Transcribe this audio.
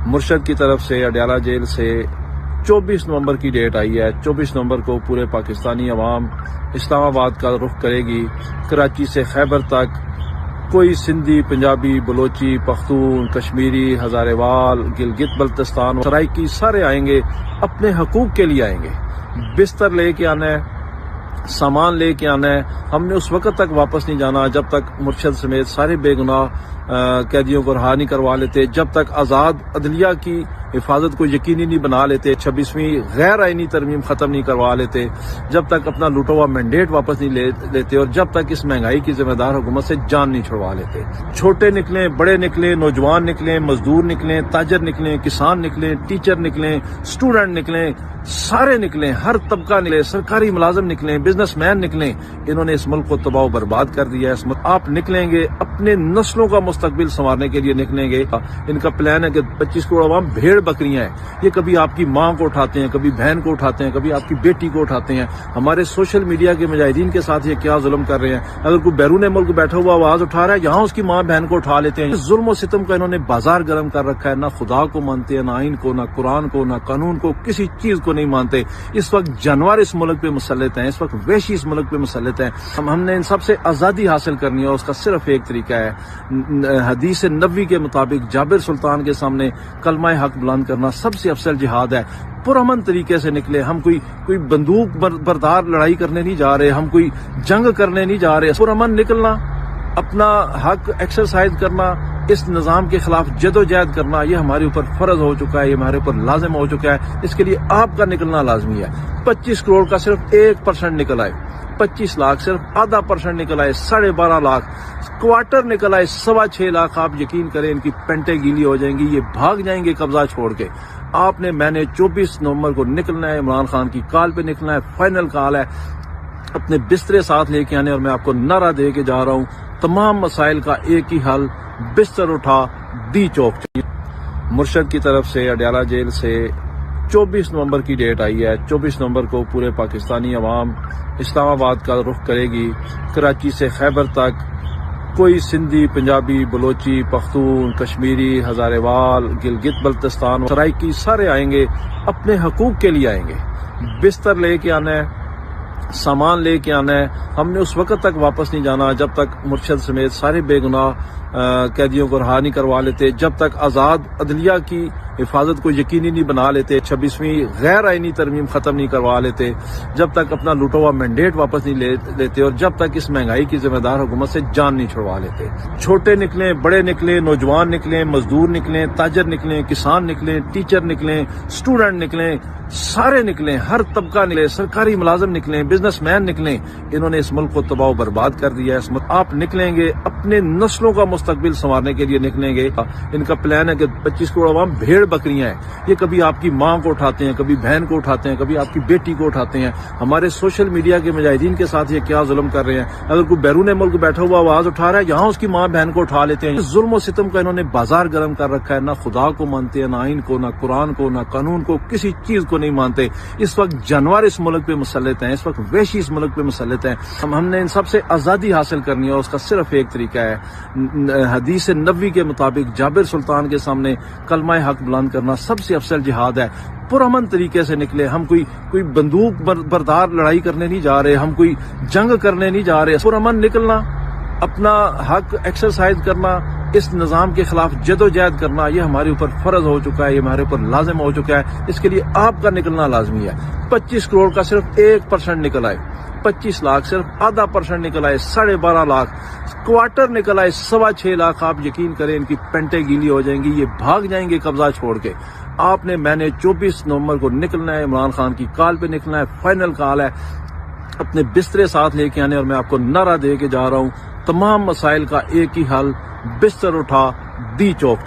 مرشد کی طرف سے اڈیالہ جیل سے 24 نومبر کی ڈیٹ آئی ہے۔ 24 نومبر کو پورے پاکستانی عوام اسلام آباد کا رخ کرے گی۔ کراچی سے خیبر تک کوئی سندھی، پنجابی، بلوچی، پختون، کشمیری، ہزارے وال، گلگت بلتستان، سرائکی سارے آئیں گے، اپنے حقوق کے لیے آئیں گے۔ بستر لے کے آنا ہے، سامان لے کے آنا ہے۔ ہم نے اس وقت تک واپس نہیں جانا جب تک مرشد سمیت سارے بے گناہ قیدیوں کو رہا نہیں کروا لیتے، جب تک آزاد عدلیہ کی حفاظت کو یقینی نہیں بنا لیتے، 26ویں غیر آئینی ترمیم ختم نہیں کروا لیتے، جب تک اپنا لوٹا ہوا مینڈیٹ واپس نہیں لیتے، اور جب تک اس مہنگائی کی ذمہ دار حکومت سے جان نہیں چھڑوا لیتے۔ چھوٹے نکلیں، بڑے نکلیں، نوجوان نکلیں، مزدور نکلیں، تاجر نکلیں، کسان نکلیں، ٹیچر نکلیں، اسٹوڈنٹ نکلیں، سارے نکلیں، ہر طبقہ نکلے، سرکاری ملازم نکلیں، بزنس مین نکلیں۔ انہوں نے اس ملک کو تباہ و برباد کر دیا ہے۔ آپ نکلیں گے، اپنے نسلوں کا مستقبل سنوارنے کے لیے نکلیں گے۔ ان کا پلان ہے کہ 25 کروڑ عوام بھیڑ بکریاں ہیں، یہ کبھی آپ کی ماں کو اٹھاتے ہیں، کبھی بہن کو اٹھاتے ہیں، کبھی آپ کی بیٹی کو اٹھاتے ہیں۔ ہمارے سوشل میڈیا کے مجاہدین کے ساتھ یہ کیا ظلم کر رہے ہیں۔ اگر کوئی بیرون ملک بیٹھا ہوا آواز اٹھا رہا ہے، یہاں اس کی ماں بہن کو اٹھا لیتے ہیں۔ اس ظلم و ستم کا انہوں نے بازار گرم کر رکھا ہے۔ نہ خدا کو مانتے ہیں، نہ آئین کو، نہ قرآن کو، نہ قانون کو، کسی چیز کو نہیں مانتے۔ اس وقت جانور اس ملک پہ مسلط ہیں، اس وقت وحشی اس ملک پہ مسلط ہیں۔ ہم نے ان سب سے آزادی حاصل کرنی ہے، اور اس کا صرف ایک طریقہ ہے، حدیث نبوی کے مطابق جابر سلطان کے سامنے کلمہ حق بلند کرنا سب سے افضل جہاد ہے۔ پرامن طریقے سے نکلے، ہم کوئی بندوق بردار لڑائی کرنے نہیں جا رہے، ہم کوئی جنگ کرنے نہیں جا رہے۔ پرامن نکلنا، اپنا حق ایکسرسائز کرنا، اس نظام کے خلاف جد و جہد کرنا، یہ ہمارے اوپر فرض ہو چکا ہے، یہ ہمارے اوپر لازم ہو چکا ہے۔ اس کے لیے آپ کا نکلنا لازمی ہے۔ 25 کروڑ کا صرف 1% نکل آئے، 25 لاکھ صرف آدھا % نکل آئے، 12.5 لاکھ کوارٹر نکل آئے، 6.25 لاکھ۔ آپ یقین کریں ان کی پینٹیں گیلی ہو جائیں گی، یہ بھاگ جائیں گے قبضہ چھوڑ کے۔ میں نے 24 نومبر کو نکلنا ہے، عمران خان کی کال پہ نکلنا ہے، فائنل کال ہے۔ اپنے بسترے ساتھ لے کے آنے، اور میں آپ کو نعرہ دے کے جا رہا ہوں، تمام مسائل کا ایک ہی حل، بستر اٹھا دی چوک۔ مرشد کی طرف سے اڈیالہ جیل سے 24 نومبر کی ڈیٹ آئی ہے۔ 24 نومبر کو پورے پاکستانی عوام اسلام آباد کا رخ کرے گی۔ کراچی سے خیبر تک کوئی سندھی، پنجابی، بلوچی، پختون، کشمیری، ہزارے وال، گلگت بلتستان، سرائکی سارے آئیں گے، اپنے حقوق کے لیے آئیں گے۔ بستر لے کے آنا ہے، سامان لے کے آنا ہے۔ ہم نے اس وقت تک واپس نہیں جانا جب تک مرشد سمیت سارے بے گناہ قیدیوں کو رہا نہیں کروا لیتے، جب تک آزاد عدلیہ کی حفاظت کو یقینی نہیں بنا لیتے، 26ویں غیر آئینی ترمیم ختم نہیں کروا لیتے، جب تک اپنا لوٹا ہوا مینڈیٹ واپس نہیں لیتے، اور جب تک اس مہنگائی کی ذمہ دار حکومت سے جان نہیں چھڑوا لیتے۔ چھوٹے نکلیں، بڑے نکلیں، نوجوان نکلیں، مزدور نکلیں، تاجر نکلیں، کسان نکلیں، ٹیچر نکلیں، اسٹوڈنٹ نکلیں، سارے نکلیں، ہر طبقہ نکلے، سرکاری ملازم نکلیں، بزنس مین نکلیں۔ انہوں نے اس ملک کو تباہ و برباد کر دیا ہے۔ آپ نکلیں گے، اپنے نسلوں کا مستقبل سنوارنے کے لیے نکلیں گے۔ ان کا پلان ہے کہ 25 کروڑ عوام بھیڑ بکریاں ہیں، یہ کبھی آپ کی ماں کو اٹھاتے ہیں، کبھی بہن کو اٹھاتے ہیں، کبھی آپ کی بیٹی کو اٹھاتے ہیں۔ ہمارے سوشل میڈیا کے مجاہدین کے ساتھ یہ کیا ظلم کر رہے ہیں۔ اگر کوئی بیرون ملک بیٹھا ہوا آواز اٹھا رہا ہے، یہاں اس کی ماں بہن کو اٹھا لیتے ہیں۔ اس ظلم و ستم کا انہوں نے بازار گرم کر رکھا ہے۔ نہ خدا کو مانتے ہیں، نہ آئین کو، نہ قرآن کو، نہ قانون کو، کسی چیز کو نہیں مانتے۔ اس وقت جانور اس ملک پہ مسلط ہیں، اس وقت وحشی اس ملک پہ مسلط ہیں۔ ہم نے ان سب سے آزادی حاصل کرنی ہے، اور اس کا صرف ایک طریقہ ہے، حدیث نبوی کے مطابق جابر سلطان کے سامنے کلمہ حق بلند کرنا سب سے افضل جہاد ہے۔ پرامن طریقے سے نکلے، ہم کوئی بندوق بردار لڑائی کرنے نہیں جا رہے، ہم کوئی جنگ کرنے نہیں جا رہے۔ پرامن نکلنا، اپنا حق ایکسرسائز کرنا، اس نظام کے خلاف جد و جہد کرنا، یہ ہمارے اوپر فرض ہو چکا ہے، یہ ہمارے اوپر لازم ہو چکا ہے۔ اس کے لیے آپ کا نکلنا لازمی ہے۔ 25 کروڑ کا صرف 1% نکل آئے، 25 لاکھ صرف آدھا % نکل آئے، 12.5 لاکھ کوارٹر نکل آئے، 6.25 لاکھ۔ آپ یقین کریں ان کی پینٹیں گیلی ہو جائیں گی، یہ بھاگ جائیں گے قبضہ چھوڑ کے۔ میں نے 24 نومبر کو نکلنا ہے، عمران خان کی کال پہ نکلنا ہے، فائنل کال ہے۔ اپنے بسترے ساتھ لے کے آنے، اور میں آپ کو نعرہ دے کے جا رہا ہوں، تمام مسائل کا ایک ہی حل، بستر اٹھا دی چوک۔